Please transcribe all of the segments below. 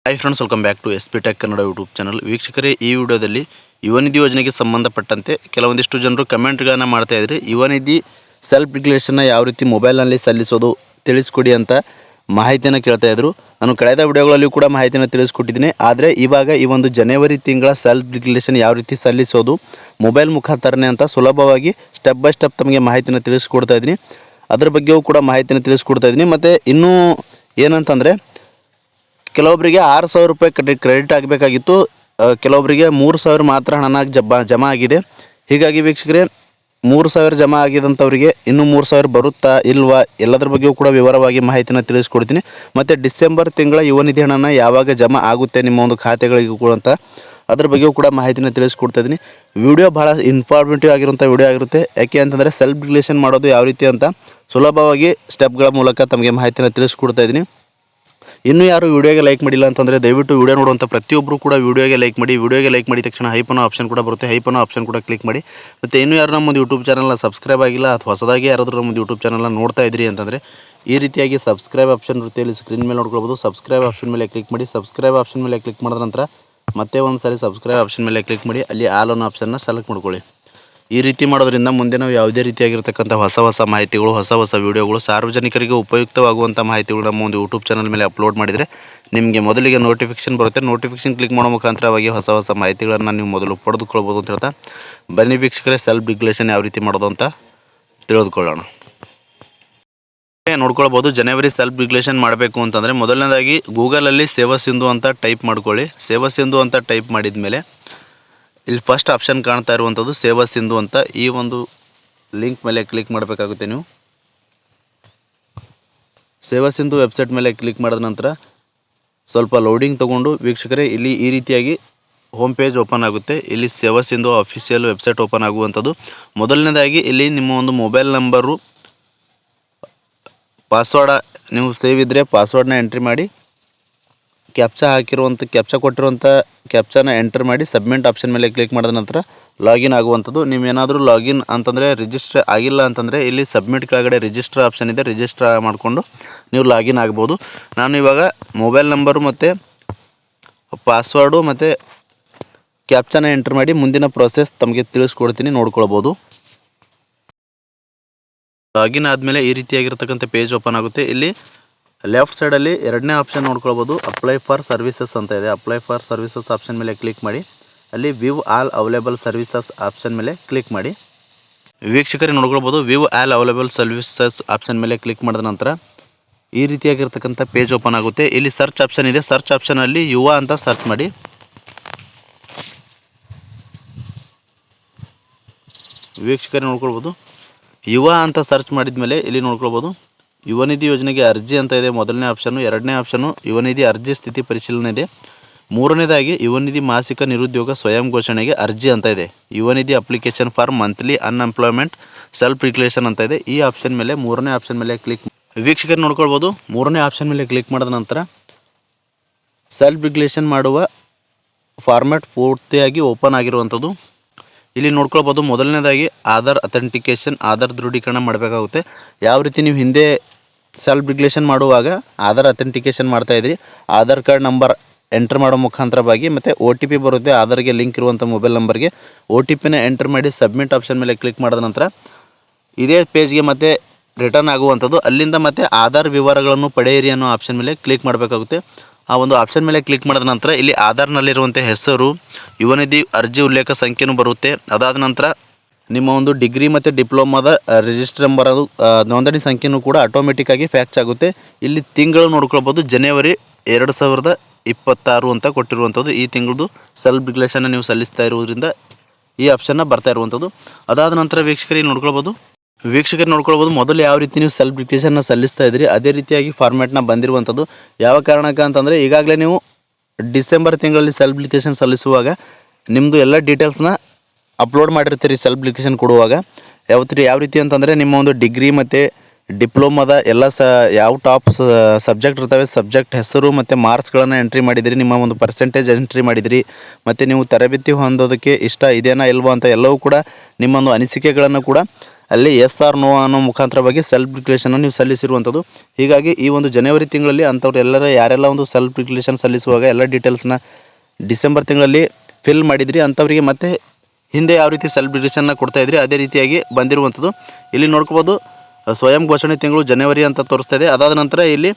Hi friends, welcome back to SP Tech Kannada YouTube channel. ವೀಕ್ಷಕರೇ, ಈ ವಿಡಿಯೋದಲ್ಲಿ ಯುವ ನಿಧಿ ಯೋಜನೆಗೆ ಸಂಬಂಧಪಟ್ಟಂತೆ ಕೆಲವೊಂದಿಷ್ಟು ಜನರು ಕಮೆಂಟ್ಗಳನ್ನು ಮಾಡ್ತಾ ಇದ್ರಿ. ಯುವ ನಿಧಿ ಸೆಲ್ಫ್ ಡಿಕ್ಲರೇಷನ್ನ ಯಾವ ರೀತಿ ಮೊಬೈಲ್ನಲ್ಲಿ ಸಲ್ಲಿಸೋದು ತಿಳಿಸ್ಕೊಡಿ ಅಂತ ಮಾಹಿತಿಯನ್ನು ಕೇಳ್ತಾ ಇದ್ರು. ನಾನು ಕಳೆದ ವಿಡಿಯೋಗಳಲ್ಲಿ ಕೂಡ ಮಾಹಿತಿಯನ್ನು ತಿಳಿಸ್ಕೊಟ್ಟಿದ್ದೀನಿ. ಆದರೆ ಇವಾಗ ಈ ಒಂದು ಜನವರಿ ತಿಂಗಳ ಸೆಲ್ಫ್ ಡಿಕ್ಲರೇಷನ್ ಯಾವ ರೀತಿ ಸಲ್ಲಿಸೋದು ಮೊಬೈಲ್ ಮುಖಾಂತರನೇ ಅಂತ ಸುಲಭವಾಗಿ ಸ್ಟೆಪ್ ಬೈ ಸ್ಟೆಪ್ ತಮಗೆ ಮಾಹಿತಿಯನ್ನು ತಿಳಿಸ್ಕೊಡ್ತಾ ಇದ್ದೀನಿ. ಅದ್ರ ಬಗ್ಗೆಯೂ ಕೂಡ ಮಾಹಿತಿಯನ್ನು ತಿಳಿಸ್ಕೊಡ್ತಾ ಇದ್ದೀನಿ. ಮತ್ತು ಇನ್ನೂ ಏನಂತಂದರೆ, ಕೆಲವೊಬ್ಬರಿಗೆ 6,000 ರೂಪಾಯಿ ಕ್ರೆಡಿಟ್ ಆಗಬೇಕಾಗಿತ್ತು, ಕೆಲವೊಬ್ಬರಿಗೆ 3,000 ಮಾತ್ರ ಹಣ ಜಮಾ ಆಗಿದೆ. ಹೀಗಾಗಿ ವೀಕ್ಷಕರೇ, 3,000 ಜಮಾ ಆಗಿದಂಥವರಿಗೆ ಇನ್ನೂ 3,000 ಬರುತ್ತಾ ಇಲ್ವಾ ಎಲ್ಲದರ ಬಗ್ಗೆಯೂ ಕೂಡ ವಿವರವಾಗಿ ಮಾಹಿತಿನ ತಿಳಿಸ್ಕೊಡ್ತೀನಿ. ಮತ್ತು ಡಿಸೆಂಬರ್ ತಿಂಗಳ ಯುವ ನಿಧಿ ಹಣನ ಯಾವಾಗ ಜಮಾ ಆಗುತ್ತೆ ನಿಮ್ಮ ಒಂದು ಖಾತೆಗಳಿಗೂ ಕೂಡ ಅಂತ ಅದ್ರ ಬಗ್ಗೆಯೂ ಕೂಡ ಮಾಹಿತಿನ ತಿಳಿಸ್ಕೊಡ್ತಾ ಇದ್ದೀನಿ. ವಿಡಿಯೋ ಭಾಳ ಇನ್ಫಾರ್ಮೇಟಿವ್ ಆಗಿರುವಂಥ ವಿಡಿಯೋ ಆಗಿರುತ್ತೆ. ಯಾಕೆ ಅಂತಂದರೆ ಸೆಲ್ಫ್ ಡಿಕ್ಲರೇಷನ್ ಮಾಡೋದು ಯಾವ ರೀತಿ ಅಂತ ಸುಲಭವಾಗಿ ಸ್ಟೆಪ್ಗಳ ಮೂಲಕ ತಮಗೆ ಮಾಹಿತಿನ ತಿಳಿಸ್ಕೊಡ್ತಾ ಇದ್ದೀನಿ. ಇನ್ನೂ ಯಾರು ವಿಡಿಯೋಗೆ ಲೈಕ್ ಮಾಡಿಲ್ಲ ಅಂತಂದರೆ ದಯವಿಟ್ಟು ವಿಡಿಯೋ ನೋಡುವಂಥ ಪ್ರತಿಯೊಬ್ಬರು ಕೂಡ ವಿಡಿಯೋಗೆ ಲೈಕ್ ಮಾಡಿ. ವಿಡಿಯೋಗೆ ಲೈಕ್ ಮಾಡಿದ ತಕ್ಷಣ ಹೈಪನೋ ಆಪ್ಷನ್ ಕೂಡ ಬರುತ್ತೆ, ಹೈಪನೋ ಆಪ್ಷನ್ ಕೂಡ ಕ್ಲಿಕ್ ಮಾಡಿ. ಮತ್ತು ಇನ್ನೂ ಯಾರು ನಮ್ಮ ಯೂಟ್ಯೂಬ್ ಚಾನಲ್ನ ಸಬ್ಸ್ಕ್ರೈಬ್ ಆಗಿಲ್ಲ ಅಥವಾ ಹೊಸದಾಗಿ ಯಾರಾದರೂ ನಮ್ಮ ಯೂಟ್ಯೂಬ್ ಚಾನಲ್ನ ನೋಡ್ತಾ ಇದ್ರಿ ಅಂತಂದರೆ ಈ ರೀತಿಯಾಗಿ ಸಬ್ಸ್ಕ್ರೈಬ್ ಆಪ್ಷನ್ ಇರುತ್ತೆ, ಇಲ್ಲಿ ಸ್ಕ್ರೀನ್ ಮೇಲೆ ನೋಡ್ಕೊಳ್ಬೋದು. ಸಬ್ಸ್ಕ್ರೈಬ್ ಆಪ್ಷನ್ ಮೇಲೆ ಕ್ಲಿಕ್ ಮಾಡಿ. ಸಬ್ಸ್ಕ್ರೈಬ್ ಆಪ್ಷನ್ ಮೇಲೆ ಕ್ಲಿಕ್ ಮಾಡಿದ ನಂತರ ಮತ್ತೆ ಒಂದು ಸಾರಿ ಸಬ್ಸ್ಕ್ರೈಬ್ ಆಪ್ಷನ್ ಮೇಲೆ ಕ್ಲಿಕ್ ಮಾಡಿ, ಅಲ್ಲಿ ಆಲ್ ಆನ್ ಆಪ್ಷನ್ನ ಸೆಲೆಕ್ಟ್ ಮಾಡ್ಕೊಳ್ಳಿ. ಈ ರೀತಿ ಮಾಡೋದ್ರಿಂದ ಮುಂದೆ ನಾವು ಯಾವುದೇ ರೀತಿಯಾಗಿರ್ತಕ್ಕಂಥ ಹೊಸ ಮಾಹಿತಿಗಳು, ಹೊಸ ವೀಡಿಯೋಗಳು, ಸಾರ್ವಜನಿಕರಿಗೆ ಉಪಯುಕ್ತವಾಗುವಂಥ ಮಾಹಿತಿಗಳು ನಮ್ಮ ಒಂದು ಯೂಟ್ಯೂಬ್ ಚಾನಲ್ ಮೇಲೆ ಅಪ್ಲೋಡ್ ಮಾಡಿದರೆ ನಿಮಗೆ ಮೊದಲಿಗೆ ನೋಟಿಫಿಕೇಷನ್ ಬರುತ್ತೆ. ನೋಟಿಫಿಕೇಷನ್ ಕ್ಲಿಕ್ ಮಾಡೋ ಮುಖಾಂತರವಾಗಿ ಹೊಸ ಮಾಹಿತಿಗಳನ್ನು ನೀವು ಮೊದಲು ಪಡೆದುಕೊಳ್ಬೋದು ಅಂತ ಹೇಳ್ತಾ, ಬನ್ನಿ ವೀಕ್ಷಕರೇ, ಸೆಲ್ಫ್ ಡಿಕ್ಲರೇಷನ್ ಯಾವ ರೀತಿ ಮಾಡೋದು ಅಂತ ತಿಳಿದುಕೊಳ್ಳೋಣ. ನೋಡ್ಕೊಳ್ಬೋದು, ಜನವರಿ ಸೆಲ್ಫ್ ಡಿಕ್ಲರೇಷನ್ ಮಾಡಬೇಕು ಅಂತಂದರೆ ಮೊದಲನೇದಾಗಿ ಗೂಗಲಲ್ಲಿ ಸೇವಾ ಸಿಂಧು ಅಂತ ಟೈಪ್ ಮಾಡ್ಕೊಳ್ಳಿ. ಸೇವಾ ಸಿಂಧು ಅಂತ ಟೈಪ್ ಮಾಡಿದ ಮೇಲೆ ಇಲ್ಲಿ ಫಸ್ಟ್ ಆಪ್ಷನ್ ಕಾಣ್ತಾ ಇರುವಂಥದ್ದು ಸೇವಾ ಸಿಂಧು ಅಂತ. ಈ ಒಂದು ಲಿಂಕ್ ಮೇಲೆ ಕ್ಲಿಕ್ ಮಾಡಬೇಕಾಗುತ್ತೆ. ನೀವು ಸೇವಾ ಸಿಂಧು ವೆಬ್ಸೈಟ್ ಮೇಲೆ ಕ್ಲಿಕ್ ಮಾಡಿದ ನಂತರ ಸ್ವಲ್ಪ ಲೋಡಿಂಗ್ ತೊಗೊಂಡು ವೀಕ್ಷಕರೇ, ಇಲ್ಲಿ ಈ ರೀತಿಯಾಗಿ ಹೋಮ್ ಪೇಜ್ ಓಪನ್ ಆಗುತ್ತೆ. ಇಲ್ಲಿ ಸೇವಾ ಸಿಂಧು ಅಫಿಷಿಯಲ್ ವೆಬ್ಸೈಟ್ ಓಪನ್ ಆಗುವಂಥದ್ದು. ಮೊದಲನೇದಾಗಿ ಇಲ್ಲಿ ನಿಮ್ಮ ಒಂದು ಮೊಬೈಲ್ ನಂಬರು, ಪಾಸ್ವರ್ಡ ನೀವು ಸೇವ್ ಇದ್ದರೆ ಪಾಸ್ವರ್ಡನ್ನ ಎಂಟ್ರಿ ಮಾಡಿ, ಕ್ಯಾಪ್ಚಾ ಕೊಟ್ಟಿರುವಂಥ ಕ್ಯಾಪ್ಚಾನ ಎಂಟರ್ ಮಾಡಿ ಸಬ್ಮಿಟ್ ಆಪ್ಷನ್ ಮೇಲೆ ಕ್ಲಿಕ್ ಮಾಡಿದ ನಂತರ ಲಾಗಿನ್ ಆಗುವಂಥದ್ದು. ನೀವೇನಾದರೂ ಲಾಗಿನ್ ಅಂತಂದರೆ ರಿಜಿಸ್ಟರ್ ಆಗಿಲ್ಲ ಅಂತಂದರೆ ಇಲ್ಲಿ ಸಬ್ಮಿಟ್ ಕೆಳಗಡೆ ರಿಜಿಸ್ಟರ್ ಆಪ್ಷನ್ ಇದೆ, ರಿಜಿಸ್ಟರ್ ಮಾಡಿಕೊಂಡು ನೀವು ಲಾಗಿನ್ ಆಗ್ಬೋದು. ನಾನು ಇವಾಗ ಮೊಬೈಲ್ ನಂಬರು ಮತ್ತು ಪಾಸ್ವರ್ಡು ಮತ್ತು ಕ್ಯಾಪ್ಚಾನ ಎಂಟರ್ ಮಾಡಿ ಮುಂದಿನ ಪ್ರೋಸೆಸ್ ತಮಗೆ ತಿಳಿಸ್ಕೊಡ್ತೀನಿ, ನೋಡ್ಕೊಳ್ಬೋದು. ಲಾಗಿನ್ ಆದಮೇಲೆ ಈ ರೀತಿಯಾಗಿರ್ತಕ್ಕಂಥ ಪೇಜ್ ಓಪನ್ ಆಗುತ್ತೆ. ಇಲ್ಲಿ ಲೆಫ್ಟ್ ಸೈಡಲ್ಲಿ ಎರಡನೇ ಆಪ್ಷನ್ ನೋಡ್ಕೊಳ್ಬೋದು, ಅಪ್ಲೈ ಫಾರ್ ಸರ್ವಿಸಸ್ ಅಂತ ಇದೆ. ಅಪ್ಲೈ ಫಾರ್ ಸರ್ವಿಸಸ್ ಆಪ್ಷನ್ ಮೇಲೆ ಕ್ಲಿಕ್ ಮಾಡಿ, ಅಲ್ಲಿ view all available services option ಮೇಲೆ ಕ್ಲಿಕ್ ಮಾಡಿ. ವೀಕ್ಷಕರೇ ನೋಡ್ಕೊಳ್ಬೋದು, view all available services option ಮೇಲೆ ಕ್ಲಿಕ್ ಮಾಡಿದ ನಂತರ ಈ ರೀತಿಯಾಗಿರ್ತಕ್ಕಂಥ ಪೇಜ್ ಓಪನ್ ಆಗುತ್ತೆ. ಇಲ್ಲಿ ಸರ್ಚ್ ಆಪ್ಷನ್ ಇದೆ, ಸರ್ಚ್ ಆಪ್ಷನಲ್ಲಿ ಯುವ ಅಂತ ಸರ್ಚ್ ಮಾಡಿ. ವೀಕ್ಷಕರೇ ನೋಡ್ಕೊಳ್ಬೋದು, ಯುವ ಅಂತ ಸರ್ಚ್ ಮಾಡಿದ ಮೇಲೆ ಇಲ್ಲಿ ನೋಡ್ಕೊಳ್ಬೋದು ಯುವ ನಿಧಿ ಯೋಜನೆಗೆ ಅರ್ಜಿ ಅಂತ ಇದೆ ಮೊದಲನೇ ಆಪ್ಷನ್ನು. ಎರಡನೇ ಆಪ್ಷನ್ನು ಯುವ ನಿಧಿ ಅರ್ಜಿ ಸ್ಥಿತಿ ಪರಿಶೀಲನೆ ಇದೆ. ಮೂರನೇದಾಗಿ ಯುವ ನಿಧಿ ಮಾಸಿಕ ನಿರುದ್ಯೋಗ ಸ್ವಯಂ ಘೋಷಣೆಗೆ ಅರ್ಜಿ ಅಂತ ಇದೆ. Yuva Nidhi application for monthly unemployment self declaration ಅಂತ ಇದೆ. ಈ ಆಪ್ಷನ್ ಮೇಲೆ ಮೂರನೇ ಆಪ್ಷನ್ ಮೇಲೆ ಕ್ಲಿಕ್ ವೀಕ್ಷಕರು ನೋಡ್ಕೊಳ್ಬೋದು. ಮೂರನೇ ಆಪ್ಷನ್ ಮೇಲೆ ಕ್ಲಿಕ್ ಮಾಡಿದ ನಂತರ ಸೆಲ್ಫ್ ಡಿಕ್ಲರೇಷನ್ ಮಾಡುವ ಫಾರ್ಮ್ಯಾಟ್ ಪೂರ್ತಿಯಾಗಿ ಓಪನ್ ಆಗಿರುವಂಥದ್ದು. ಇಲ್ಲಿ ನೋಡ್ಕೊಳ್ಬೋದು, ಮೊದಲನೇದಾಗಿ ಆಧಾರ್ ಅಥೆಂಟಿಕೇಷನ್, ಆಧಾರ್ ದೃಢೀಕರಣ ಮಾಡಬೇಕಾಗುತ್ತೆ. ಯಾವ ರೀತಿ ನೀವು ಹಿಂದೆ ಸೆಲ್ಫ್ ಡಿಕ್ಲರೇಷನ್ ಮಾಡುವಾಗ ಆಧಾರ್ ಅಥೆಂಟಿಕೇಷನ್ ಮಾಡ್ತಾಯಿದ್ರಿ, ಆಧಾರ್ ಕಾರ್ಡ್ ನಂಬರ್ ಎಂಟರ್ ಮಾಡೋ ಮುಖಾಂತರವಾಗಿ ಮತ್ತು OTP ಬರುತ್ತೆ, ಆಧಾರ್ಗೆ ಲಿಂಕ್ ಇರುವಂಥ ಮೊಬೈಲ್ ನಂಬರ್ಗೆ OTPನ ಎಂಟರ್ ಮಾಡಿ ಸಬ್ಮಿಟ್ ಆಪ್ಷನ್ ಮೇಲೆ ಕ್ಲಿಕ್ ಮಾಡಿದ ನಂತರ ಇದೇ ಪೇಜ್ಗೆ ಮತ್ತೆ ರಿಟರ್ನ್ ಆಗುವಂಥದ್ದು. ಅಲ್ಲಿಂದ ಮತ್ತೆ ಆಧಾರ್ ವಿವರಗಳನ್ನು ಪಡೆಯಿರಿ ಅನ್ನೋ ಆಪ್ಷನ್ ಮೇಲೆ ಕ್ಲಿಕ್ ಮಾಡಬೇಕಾಗುತ್ತೆ. ಆ ಒಂದು ಆಪ್ಷನ್ ಮೇಲೆ ಕ್ಲಿಕ್ ಮಾಡಿದ ನಂತರ ಇಲ್ಲಿ ಆಧಾರ್ನಲ್ಲಿರುವಂಥ ಹೆಸರು, ಯುವ ನಿಧಿ ಅರ್ಜಿ ಉಲ್ಲೇಖ ಸಂಖ್ಯೆನೂ ಬರುತ್ತೆ. ಅದಾದ ನಂತರ ನಿಮ್ಮ ಒಂದು ಡಿಗ್ರಿ ಮತ್ತು ಡಿಪ್ಲೊಮಾದ ರಿಜಿಸ್ಟರ್ ನಂಬರ್, ಅದು ನೋಂದಣಿ ಸಂಖ್ಯೆನೂ ಕೂಡ ಆಟೋಮೆಟಿಕ್ಕಾಗಿ ಫ್ಯಾಕ್ಚ್ ಆಗುತ್ತೆ. ಇಲ್ಲಿ ತಿಂಗಳು ನೋಡ್ಕೊಳ್ಬೋದು, ಜನವರಿ 2026 ಅಂತ ಕೊಟ್ಟಿರುವಂಥದ್ದು. ಈ ತಿಂಗಳದು ಸೆಲ್ಫ್ ಡಿಕ್ಲರೇಷನ್ನ ನೀವು ಸಲ್ಲಿಸ್ತಾ ಇರುವುದರಿಂದ ಈ ಆಪ್ಷನ್ನ ಬರ್ತಾ ಇರುವಂಥದ್ದು. ಅದಾದ ನಂತರ ವೀಕ್ಷಕರಿಗೆ ನೋಡ್ಕೊಳ್ಬೋದು ಮೊದಲು ಯಾವ ರೀತಿ ನೀವು ಸೆಲ್ಫ್ ಡಿಕ್ಲರೇಷನ್ನ ಸಲ್ಲಿಸ್ತಾ ಇದ್ರಿ ಅದೇ ರೀತಿಯಾಗಿ ಫಾರ್ಮ್ಯಾಟ್ನ ಬಂದಿರುವಂಥದ್ದು. ಯಾವ ಕಾರಣಕ್ಕೆ ಅಂತಂದರೆ, ಈಗಾಗಲೇ ನೀವು ಡಿಸೆಂಬರ್ ತಿಂಗಳಲ್ಲಿ ಸೆಲ್ಫ್ ಡಿಕ್ಲರೇಷನ್ ಸಲ್ಲಿಸುವಾಗ ನಿಮ್ಮದು ಎಲ್ಲ ಡೀಟೇಲ್ಸ್ನ ಅಪ್ಲೋಡ್ ಮಾಡಿರ್ತೀರಿ. ಸೆಲ್ಫ್ ಡಿಕ್ಲರೇಷನ್ ಕೊಡುವಾಗ ಯಾವ ರೀತಿ ಅಂತಂದರೆ, ನಿಮ್ಮ ಒಂದು ಡಿಗ್ರಿ ಮತ್ತು ಡಿಪ್ಲೊಮಾದ ಎಲ್ಲ ಯಾವ ಟಾಪ್ ಸಬ್ಜೆಕ್ಟ್ ಇರ್ತವೆ, ಸಬ್ಜೆಕ್ಟ್ ಹೆಸರು ಮತ್ತು ಮಾರ್ಕ್ಸ್ಗಳನ್ನು ಎಂಟ್ರಿ ಮಾಡಿದಿರಿ, ನಿಮ್ಮ ಒಂದು ಪರ್ಸೆಂಟೇಜ್ ಎಂಟ್ರಿ ಮಾಡಿದಿರಿ, ಮತ್ತು ನೀವು ತರಬೇತಿ ಹೊಂದೋದಕ್ಕೆ ಇಷ್ಟ ಇದೆಯಾ ಇಲ್ವೋ ಅಂತ ಎಲ್ಲವೂ ಕೂಡ ನಿಮ್ಮೊಂದು ಅನಿಸಿಕೆಗಳನ್ನು ಕೂಡ ಅಲ್ಲಿ ಎಸ್ ಆರ್ ನೋ ಅನ್ನೋ ಮುಖಾಂತರವಾಗಿ ಸೆಲ್ಫ್ ಡಿಕ್ಲರೇಷನ್ ನೀವು ಸಲ್ಲಿಸಿರುವಂಥದ್ದು. ಹೀಗಾಗಿ ಈ ಒಂದು ಜನವರಿ ತಿಂಗಳಲ್ಲಿ ಅಂಥವ್ರು ಯಾರೆಲ್ಲ ಒಂದು ಸೆಲ್ಫ್ ಡಿಕ್ಲರೇಷನ್ ಸಲ್ಲಿಸುವಾಗ ಎಲ್ಲ ಡೀಟೇಲ್ಸ್ನ ಡಿಸೆಂಬರ್ ತಿಂಗಳಲ್ಲಿ ಫಿಲ್ ಮಾಡಿದ್ರಿ ಅಂಥವರಿಗೆ ಮತ್ತೆ ಹಿಂದೆ ಯಾವ ರೀತಿ ಸೆಲ್ಫ್ ಡಿಕ್ಲರೇಷನ್ನ ಕೊಡ್ತಾಯಿದ್ರಿ ಅದೇ ರೀತಿಯಾಗಿ ಬಂದಿರುವಂಥದ್ದು. ಇಲ್ಲಿ ನೋಡ್ಕೋಬೋದು ಸ್ವಯಂ ಘೋಷಣೆ ತಿಂಗಳು ಜನವರಿ ಅಂತ ತೋರಿಸ್ತಾ ಇದೆ. ಅದಾದ ನಂತರ ಇಲ್ಲಿ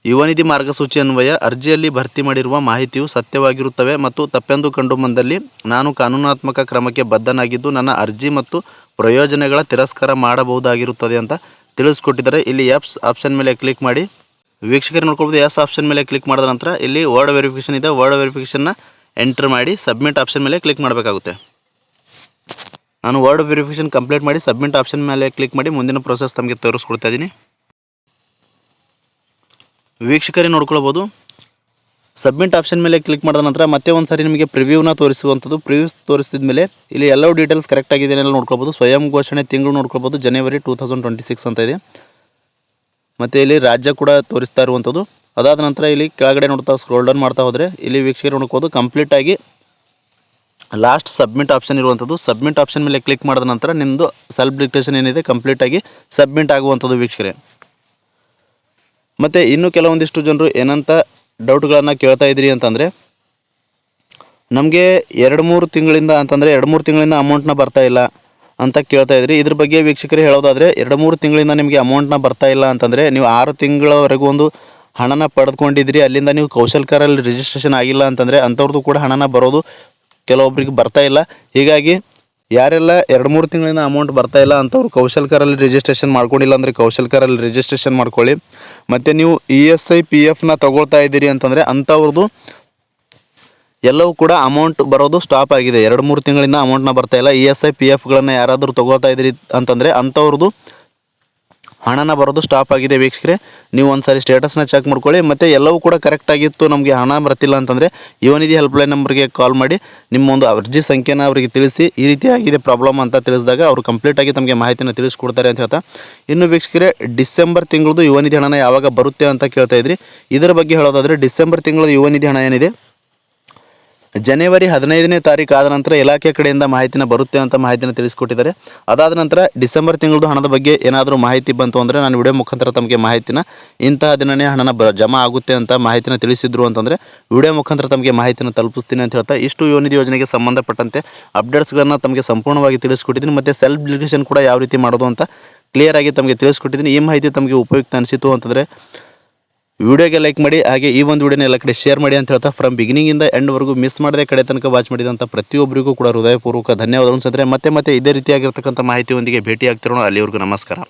ಯುವ ನಿಧಿ ಮಾರ್ಗಸೂಚಿ ಅನ್ವಯ ಅರ್ಜಿಯಲ್ಲಿ ಭರ್ತಿ ಮಾಡಿರುವ ಮಾಹಿತಿಯು ಸತ್ಯವಾಗಿರುತ್ತವೆ ಮತ್ತು ತಪ್ಪೆಂದು ಕಂಡು ಬಂದಲ್ಲಿ ನಾನು ಕಾನೂನಾತ್ಮಕ ಕ್ರಮಕ್ಕೆ ಬದ್ಧನಾಗಿದ್ದು ನನ್ನ ಅರ್ಜಿ ಮತ್ತು ಪ್ರಯೋಜನಗಳ ತಿರಸ್ಕಾರ ಮಾಡಬಹುದಾಗಿರುತ್ತದೆ ಅಂತ ತಿಳಿಸ್ಕೊಟ್ಟಿದ್ದಾರೆ. ಇಲ್ಲಿ ಎಫ್ಸ್ ಆಪ್ಷನ್ ಮೇಲೆ ಕ್ಲಿಕ್ ಮಾಡಿ ವೀಕ್ಷಕರು ನೋಡ್ಕೊಳ್ಬೋದು. ಎಸ್ ಆಪ್ಷನ್ ಮೇಲೆ ಕ್ಲಿಕ್ ಮಾಡಿದ ನಂತರ ಇಲ್ಲಿ ವರ್ಡ್ ವೆರಿಫಿಕೇಷನ್ ಇದೆ. ವರ್ಡ್ ವೆರಿಫಿಕೇಷನ್ನ ಎಂಟರ್ ಮಾಡಿ ಸಬ್ಮಿಟ್ ಆಪ್ಷನ್ ಮೇಲೆ ಕ್ಲಿಕ್ ಮಾಡಬೇಕಾಗುತ್ತೆ. ನಾನು ವರ್ಡ್ ವೆರಿಫಿಕೇಷನ್ ಕಂಪ್ಲೀಟ್ ಮಾಡಿ ಸಬ್ಮಿಟ್ ಆಪ್ಷನ್ ಮೇಲೆ ಕ್ಲಿಕ್ ಮಾಡಿ ಮುಂದಿನ ಪ್ರೊಸೆಸ್ ತಮಗೆ ತೋರಿಸ್ಕೊಡ್ತಾ ಇದ್ದೀನಿ. ವೀಕ್ಷಕರೇ ನೋಡ್ಕೊಳ್ಬೋದು ಸಬ್ಮಿಟ್ ಆಪ್ಷನ್ ಮೇಲೆ ಕ್ಲಿಕ್ ಮಾಡಿದ ನಂತರ ಮತ್ತೆ ಒಂದು ಸಾರಿ ನಿಮಗೆ ಪ್ರಿವ್ಯೂನ ತೋರಿಸುವಂಥದ್ದು. ಪ್ರಿವ್ಯೂಸ್ ತೋರಿಸಿದ ಮೇಲೆ ಇಲ್ಲಿ ಎಲ್ಲವೂ ಡೀಟೇಲ್ಸ್ ಕರೆಕ್ಟ್ ಆಗಿದೆ ಎಲ್ಲ ನೋಡ್ಕೊಳ್ಬೋದು. ಸ್ವಯಂ ಘೋಷಣೆ ತಿಂಗಳು ನೋಡ್ಕೊಳ್ಬೋದು ಜನವರಿ 2026 ಅಂತ ಇದೆ. ಮತ್ತು ಇಲ್ಲಿ ರಾಜ್ಯ ಕೂಡ ತೋರಿಸ್ತಾ ಇರುವಂಥದ್ದು. ಅದಾದ ನಂತರ ಇಲ್ಲಿ ಕೆಳಗಡೆ ನೋಡ್ತಾ ಸ್ಕ್ರೋಲ್ ಡೌನ್ ಮಾಡ್ತಾ ಹೋದರೆ ಇಲ್ಲಿ ವೀಕ್ಷಕರು ನೋಡ್ಬೋದು ಕಂಪ್ಲೀಟಾಗಿ ಲಾಸ್ಟ್ ಸಬ್ಮಿಟ್ ಆಪ್ಷನ್ ಇರುವಂಥದ್ದು. ಸಬ್ಮಿಟ್ ಆಪ್ಷನ್ ಮೇಲೆ ಕ್ಲಿಕ್ ಮಾಡಿದ ನಂತರ ನಿಮ್ಮದು ಸೆಲ್ಫ್ ಡಿಕ್ಲರೇಷನ್ ಏನಿದೆ ಕಂಪ್ಲೀಟಾಗಿ ಸಬ್ಮಿಟ್ ಆಗುವಂಥದ್ದು ವೀಕ್ಷಕರೇ. ಮತ್ತು ಇನ್ನೂ ಕೆಲವೊಂದಿಷ್ಟು ಜನರು ಏನಂತ ಡೌಟ್ಗಳನ್ನು ಕೇಳ್ತಾ ಇದ್ದೀರಿ ಅಂತಂದರೆ ನಮಗೆ 2-3 ತಿಂಗಳಿಂದ ಅಂತಂದರೆ 2-3 ತಿಂಗಳಿಂದ ಅಮೌಂಟ್ನ ಬರ್ತಾ ಇಲ್ಲ ಅಂತ ಕೇಳ್ತಾ ಇದ್ರಿ. ಇದ್ರ ಬಗ್ಗೆ ವೀಕ್ಷಕರೇ ಹೇಳೋದಾದರೆ 2-3 ತಿಂಗಳಿಂದ ನಿಮಗೆ ಅಮೌಂಟ್ನ ಬರ್ತಾ ಇಲ್ಲ ಅಂತಂದರೆ ನೀವು 6 ತಿಂಗಳವರೆಗೂ ಒಂದು ಹಣನ ಪಡೆದುಕೊಂಡಿದ್ರಿ, ಅಲ್ಲಿಂದ ನೀವು ಕೌಶಲ್ಕರಲ್ಲಿ ರಿಜಿಸ್ಟ್ರೇಷನ್ ಆಗಿಲ್ಲ ಅಂತಂದರೆ ಅಂಥವ್ರದ್ದು ಕೂಡ ಹಣನ ಬರೋದು ಕೆಲವೊಬ್ಬರಿಗೆ ಬರ್ತಾ ಇಲ್ಲ. ಹೀಗಾಗಿ ಯಾರೆಲ್ಲ 2-3 ತಿಂಗಳಿಂದ ಅಮೌಂಟ್ ಬರ್ತಾ ಇಲ್ಲ ಅಂಥವ್ರು ಕೌಶಲ್ಕರಲ್ಲಿ ರಿಜಿಸ್ಟ್ರೇಷನ್ ಮಾಡ್ಕೊಂಡಿಲ್ಲ ಅಂದರೆ ಕೌಶಲ್ಕರಲ್ಲಿ ರಿಜಿಸ್ಟ್ರೇಷನ್ ಮಾಡ್ಕೊಳ್ಳಿ. ಮತ್ತು ನೀವು ESI PFನ ತೊಗೊಳ್ತಾ ಇದ್ದೀರಿ ಅಂತಂದರೆ ಅಂಥವ್ರದ್ದು ಎಲ್ಲವೂ ಕೂಡ ಅಮೌಂಟ್ ಬರೋದು ಸ್ಟಾಪ್ ಆಗಿದೆ. 2-3 ತಿಂಗಳಿಂದ ಅಮೌಂಟ್ನ ಬರ್ತಾ ಇಲ್ಲ. ESI PFಗಳನ್ನು ಯಾರಾದರೂ ತೊಗೊಳ್ತಾ ಇದ್ದೀರಿ ಅಂತಂದರೆ ಅಂಥವ್ರದ್ದು ಹಣನ ಬರೋದು ಸ್ಟಾಪ್ ಆಗಿದೆ ವೀಕ್ಷಕರೇ. ನೀವು ಒಂದು ಸಾರಿ ಸ್ಟೇಟಸ್ನ ಚೆಕ್ ಮಾಡ್ಕೊಳ್ಳಿ. ಮತ್ತು ಎಲ್ಲವೂ ಕೂಡ ಕರೆಕ್ಟಾಗಿತ್ತು, ನಮಗೆ ಹಣ ಬರ್ತಿಲ್ಲ ಅಂತಂದರೆ ಯುವ ನಿಧಿ ಹೆಲ್ಪ್ಲೈನ್ ನಂಬರ್ಗೆ ಕಾಲ್ ಮಾಡಿ ನಿಮ್ಮ ಒಂದು ಅರ್ಜಿ ಸಂಖ್ಯೆನ ಅವರಿಗೆ ತಿಳಿಸಿ ಈ ರೀತಿ ಆಗಿದೆ ಪ್ರಾಬ್ಲಮ್ ಅಂತ ತಿಳಿಸಿದಾಗ ಅವರು ಕಂಪ್ಲೀಟಾಗಿ ತಮಗೆ ಮಾಹಿತಿನ ತಿಳಿಸ್ಕೊಡ್ತಾರೆ ಅಂತ ಹೇಳ್ತಾ, ಇನ್ನು ವೀಕ್ಷಕರೇ ಡಿಸೆಂಬರ್ ತಿಂಗಳದು ಯುವ ನಿಧಿ ಹಣನ ಯಾವಾಗ ಬರುತ್ತೆ ಅಂತ ಕೇಳ್ತಾ ಇದ್ರಿ. ಇದರ ಬಗ್ಗೆ ಹೇಳೋದಾದರೆ ಡಿಸೆಂಬರ್ ತಿಂಗಳ ಯುವ ನಿಧಿ ಹಣ ಏನಿದೆ ಜನವರಿ 15ನೇ ತಾರೀಕು ಆದ ನಂತರ ಇಲಾಖೆ ಕಡೆಯಿಂದ ಮಾಹಿತಿನ ಬರುತ್ತೆ ಅಂತ ಮಾಹಿತಿನ ತಿಳಿಸ್ಕೊಟ್ಟಿದ್ದಾರೆ. ಅದಾದ ನಂತರ ಡಿಸೆಂಬರ್ ತಿಂಗಳದು ಹಣದ ಬಗ್ಗೆ ಏನಾದರೂ ಮಾಹಿತಿ ಬಂತು ಅಂದರೆ ನಾನು ವಿಡಿಯೋ ಮುಖಾಂತರ ತಮಗೆ ಮಾಹಿತಿನ ಇಂತಹ ದಿನನೇ ಹಣನ ಜಮಾ ಆಗುತ್ತೆ ಅಂತ ಮಾಹಿತಿನ ತಿಳಿಸಿದ್ರು ಅಂತಂದರೆ ವಿಡಿಯೋ ಮುಖಾಂತರ ತಮಗೆ ಮಾಹಿತಿನ ತಲುಪಿಸ್ತೀನಿ ಅಂತ ಹೇಳ್ತಾ ಇಷ್ಟು ಯುವ ನಿಧಿ ಯೋಜನೆಗೆ ಸಂಬಂಧಪಟ್ಟಂತೆ ಅಪ್ಡೇಟ್ಸ್ಗಳನ್ನು ತಮಗೆ ಸಂಪೂರ್ಣವಾಗಿ ತಿಳಿಸ್ಕೊಟ್ಟಿದ್ದೀನಿ. ಮತ್ತು ಸೆಲ್ಫ್ ಡಿಕ್ಲರೇಷನ್ ಕೂಡ ಯಾವ ರೀತಿ ಮಾಡೋದು ಅಂತ ಕ್ಲಿಯರಾಗಿ ತಮಗೆ ತಿಳಿಸ್ಕೊಟ್ಟಿದ್ದೀನಿ. ಈ ಮಾಹಿತಿ ತಮಗೆ ಉಪಯುಕ್ತ ಅನಿಸಿತು ಅಂತಂದರೆ ವಿಡಿಯೋಗೆ ಲೈಕ್ ಮಾಡಿ, ಹಾಗೆ ಈ ಒಂದು ವಿಡಿಯೋನ ಎಲ್ಲ ಕಡೆ ಶೇರ್ ಮಾಡಿ ಅಂತ ಹೇಳ್ತಾ ಫ್ರಮ್ ಬಿಗಿನಿಂಗಿಂದ ಎಂಡ್ವರೆಗೂ ಮಿಸ್ ಮಾಡದೆ ಕಡೆ ತನಕ ವಾಚ್ ಮಾಡಿದಂಥ ಪ್ರತಿಯೊಬ್ಬರಿಗೂ ಕೂಡ ಹೃದಯಪೂರ್ವಕ ಧನ್ಯವಾದಗಳು. ಮತ್ತೆ ಇದೇ ರೀತಿಯಾಗಿರ್ತಕ್ಕಂಥ ಮಾಹಿತಿಯೊಂದಿಗೆ ಭೇಟಿ ಆಗ್ತಿರೋಣ. ಅಲ್ಲಿವರೆಗೂ ನಮಸ್ಕಾರ.